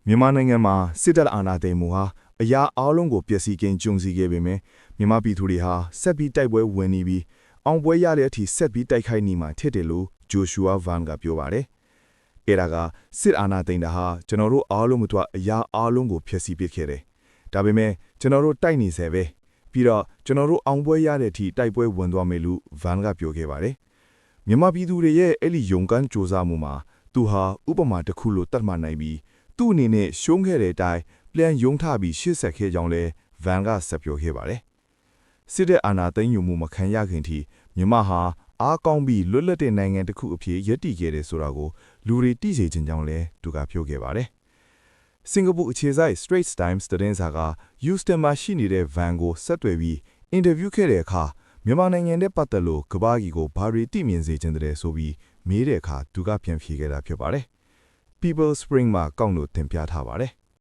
မြန်မာနိုင်ငံမှာစစ်တပ်အာဏာသိမ်းမှုဟာအရာအလုံးကိုပျက်စီးခြင်းကြုံစီခဲ့ပေမယ့်မြန်မာပြည်သူတွေဟာဆက်ပြီးတိုက်ပွဲဝင်နေပြီးအောင်ပွဲရတဲ့အထိဆက်ပြီးတိုက်ခိုက်နေမှာထစ်တယ်လို့ဂျိုရှူအာဗန်ကပြောပါတယ်။အဲ့ဒါကစစ်အာဏာသိမ်းတာဟာကျွန်တော်တို့အားလုံးမတော်အရာအလုံးကိုဖျက်ဆီးပစ်ခဲ့တယ်။ဒါပေမဲ့ကျွန်တော်တို့တိုက်နေစေပဲပြီးတော့ကျွန်တော်တို့အောင်ပွဲရတဲ့အထိတိုက်ပွဲဝင်သွားမယ်လို့ဗန်ကပြောခဲ့ပါတယ်။မြန်မာပြည်သူတွေရဲ့အဲ့ဒီယုံကန်စူးစမ်းမှုမှာသူဟာဥပမာတစ်ခုလိုတတ်မှတ်နိုင်ပြီးသူ့အနေနဲ့ရှုံးခဲ့တဲ့အတိုင်းပြန်ယုံထပြီးရှေ့ဆက်ခဲ့ကြောင်းလဲဗန်ကဆက်ပြောခဲ့ပါတယ်။စစ်တဲ့အာဏာသိမ်းယူမှုမခံရခင်ထိမြန်မာဟာအားကောင်းပြီးလွတ်လပ်တဲ့နိုင်ငံတစ်ခုအဖြစ်ရည်တည်ခဲ့တယ်ဆိုတာကိုလူတွေသိစေချင်ကြောင်းလဲသူကပြောခဲ့ပါတယ်။စင်ကာပူအခြေစိုက် Straits Times သတင်းစာက Houston မှာရှိနေတဲ့ဗန်ကိုဆက်သွယ်ပြီးအင်တာဗျူးခဲ့တဲ့အခါမြန်မာနိုင်ငံနဲ့ပတ်သက်လို့ကဘာကြီးကိုဘာတွေသိမြင်စေချင်တယ်ဆိုပြီးမေးတဲ့အခါသူကပြန်ဖြေခဲ့တာဖြစ်ပါတယ်။ People Spring မှာကောက်လို့တင်ပြထားပါတယ်။